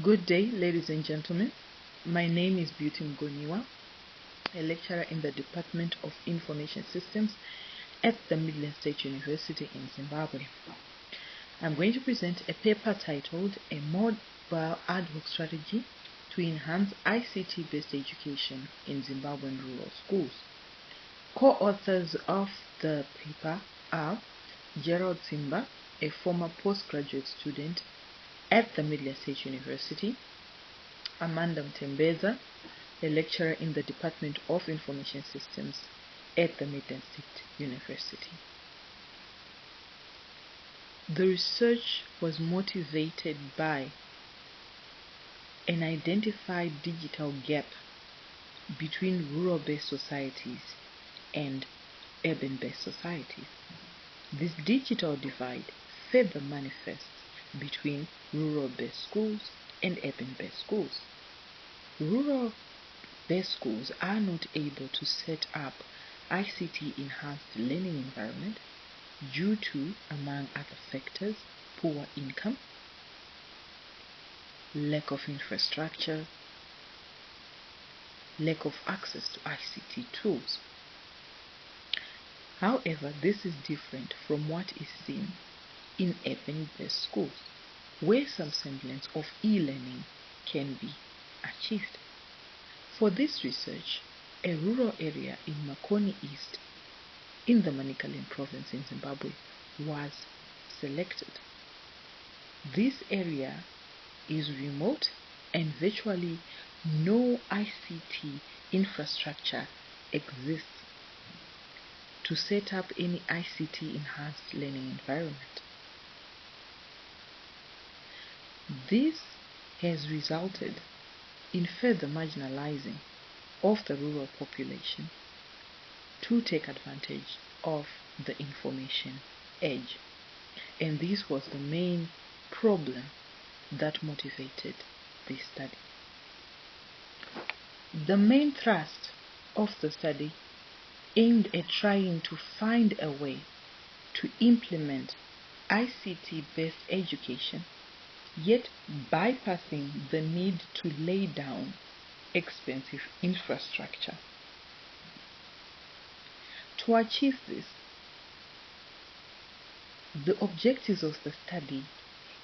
Good day, ladies and gentlemen. My name is Mugoniwa, a lecturer in the Department of Information Systems at the Midland State University in Zimbabwe. I'm going to present a paper titled A Mobile Ad-hoc Strategy to Enhance ICT-Based Education in Zimbabwean Rural Schools. Co-authors of the paper are Gerald Simba, a former postgraduate student at the Midland State University, Amanda Mtembeza, a lecturer in the Department of Information Systems at the Midland State University. The research was motivated by an identified digital gap between rural-based societies and urban-based societies. This digital divide further manifests between rural-based schools and urban-based schools. Rural-based schools are not able to set up ICT-enhanced learning environment due to, among other factors, poor income, lack of infrastructure, lack of access to ICT tools. However, this is different from what is seen in urban-based schools, where some semblance of e-learning can be achieved. For this research, a rural area in Makoni East in the Manicaland province in Zimbabwe was selected. This area is remote and virtually no ICT infrastructure exists to set up any ICT enhanced learning environment. This has resulted in further marginalizing of the rural population to take advantage of the information age. And this was the main problem that motivated this study. The main thrust of the study aimed at trying to find a way to implement ICT-based education, yet bypassing the need to lay down expensive infrastructure. To achieve this, the objectives of the study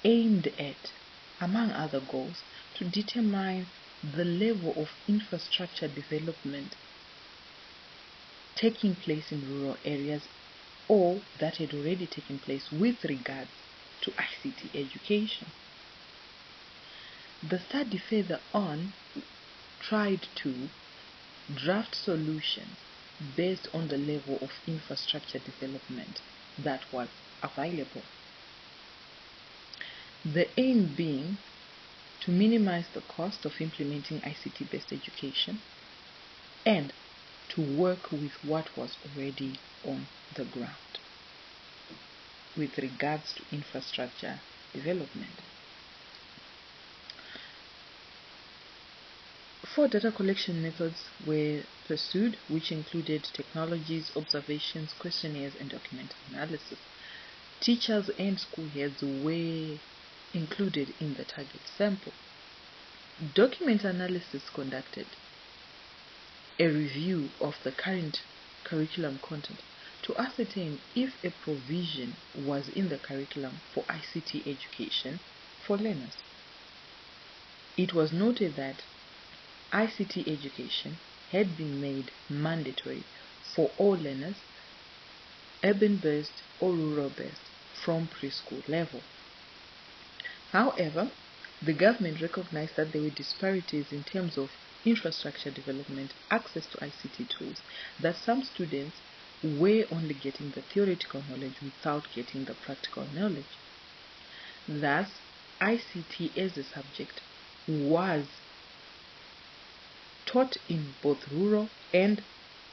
aimed at, among other goals, to determine the level of infrastructure development taking place in rural areas or that had already taken place with regards to ICT education. The study further on tried to draft solutions based on the level of infrastructure development that was available. The aim being to minimize the cost of implementing ICT-based education and to work with what was already on the ground with regards to infrastructure development. 4 data collection methods were pursued, which included technologies, observations, questionnaires, and document analysis. Teachers and school heads were included in the target sample. Document analysis conducted a review of the current curriculum content to ascertain if a provision was in the curriculum for ICT education for learners. It was noted that ICT education had been made mandatory for all learners, urban-based or rural-based, from preschool level. However, the government recognized that there were disparities in terms of infrastructure development, access to ICT tools, that some students were only getting the theoretical knowledge without getting the practical knowledge. Thus, ICT as a subject was taught in both rural and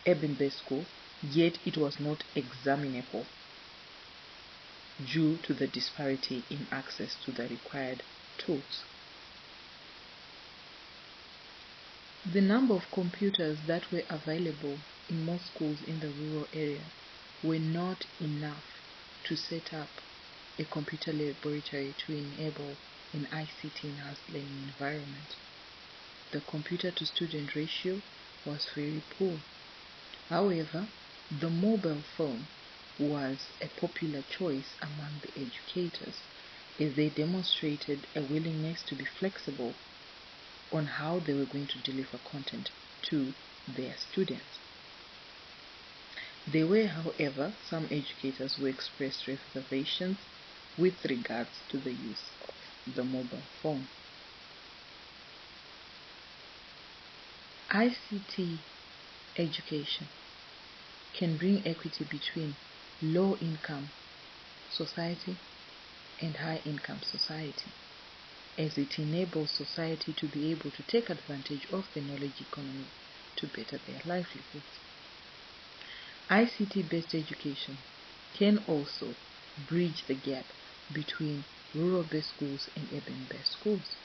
urban-based schools, yet it was not examinable due to the disparity in access to the required tools. The number of computers that were available in most schools in the rural area were not enough to set up a computer laboratory to enable an ICT-enhanced learning environment. The computer-to-student ratio was very poor. However, the mobile phone was a popular choice among the educators, as they demonstrated a willingness to be flexible on how they were going to deliver content to their students. There were, however, some educators who expressed reservations with regards to the use of the mobile phone. ICT education can bring equity between low-income society and high-income society, as it enables society to be able to take advantage of the knowledge economy to better their livelihoods. ICT-based education can also bridge the gap between rural-based schools and urban-based schools.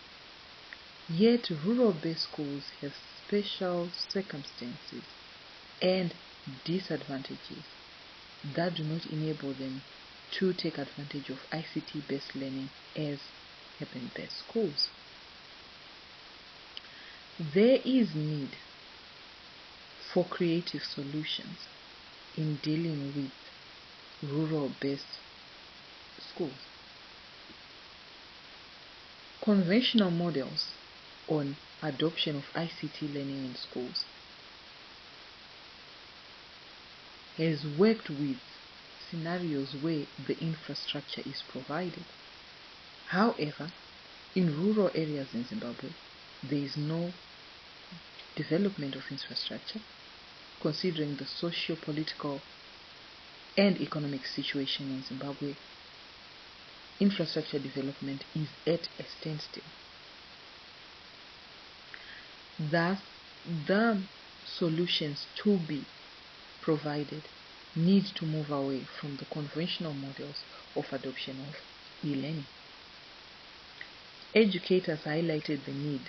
Yet, rural-based schools have special circumstances and disadvantages that do not enable them to take advantage of ICT-based learning as urban-based schools. There is need for creative solutions in dealing with rural-based schools. Conventional models on adoption of ICT learning in schools has worked with scenarios where the infrastructure is provided. However, in rural areas in Zimbabwe, there is no development of infrastructure, considering the socio-political and economic situation in Zimbabwe. Infrastructure development is at a standstill. Thus, the solutions to be provided need to move away from the conventional models of adoption of e-learning. Educators highlighted the need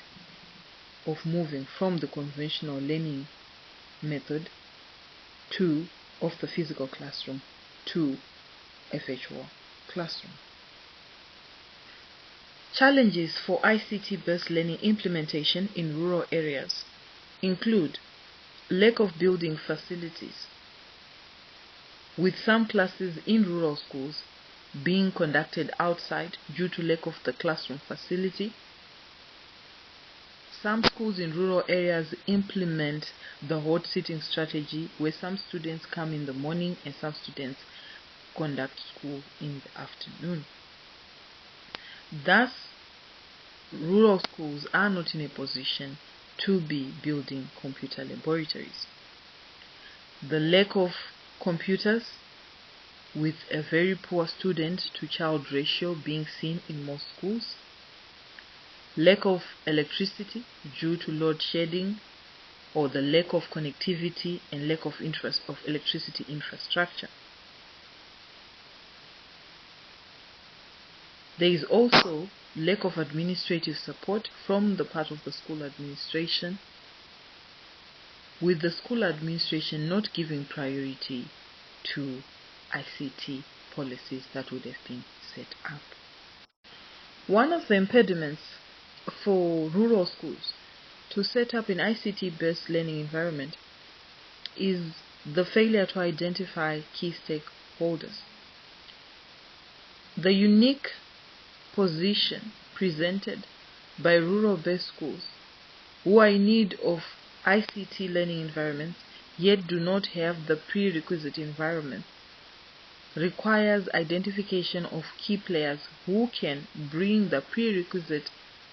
of moving from the conventional learning method of the physical classroom to a virtual classroom. Challenges for ICT-based learning implementation in rural areas include lack of building facilities, with some classes in rural schools being conducted outside due to lack of the classroom facility. Some schools in rural areas implement the hot sitting strategy, where some students come in the morning and some students conduct school in the afternoon. Thus, rural schools are not in a position to be building computer laboratories. The lack of computers, with a very poor student-to-child ratio being seen in most schools. Lack of electricity due to load shedding, or the lack of connectivity and lack of electricity infrastructure. There is also lack of administrative support from the part of the school administration, with the school administration not giving priority to ICT policies that would have been set up. One of the impediments for rural schools to set up an ICT-based learning environment is the failure to identify key stakeholders. The unique position presented by rural-based schools who are in need of ICT learning environments yet do not have the prerequisite environment requires identification of key players who can bring the prerequisite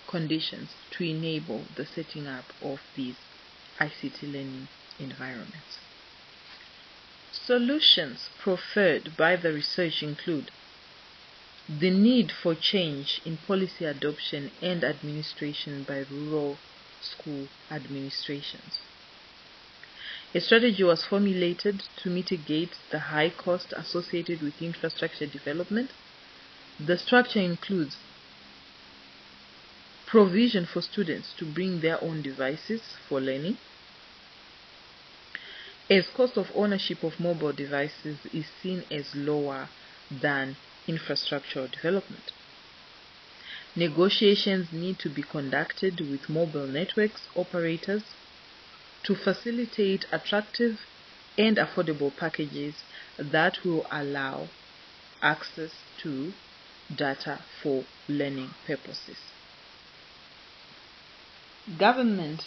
conditions to enable the setting up of these ICT learning environments. Solutions proffered by the research include the need for change in policy adoption and administration by rural school administrations. A strategy was formulated to mitigate the high cost associated with infrastructure development. The structure includes provision for students to bring their own devices for learning, as cost of ownership of mobile devices is seen as lower than infrastructural development. Negotiations need to be conducted with mobile networks operators to facilitate attractive and affordable packages that will allow access to data for learning purposes. Government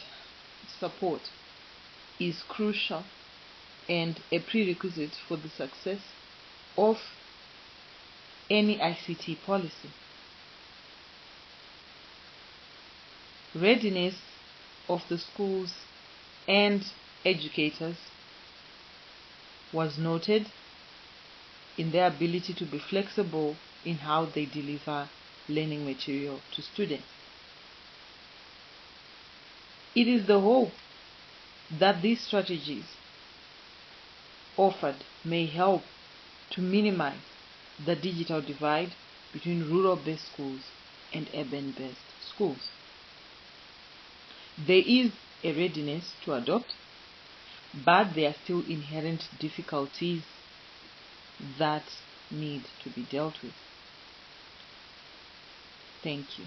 support is crucial and a prerequisite for the success of any ICT policy. Readiness of the schools and educators was noted in their ability to be flexible in how they deliver learning material to students. It is the hope that these strategies offered may help to minimize the digital divide between rural-based schools and urban-based schools. There is a readiness to adopt, but there are still inherent difficulties that need to be dealt with. Thank you.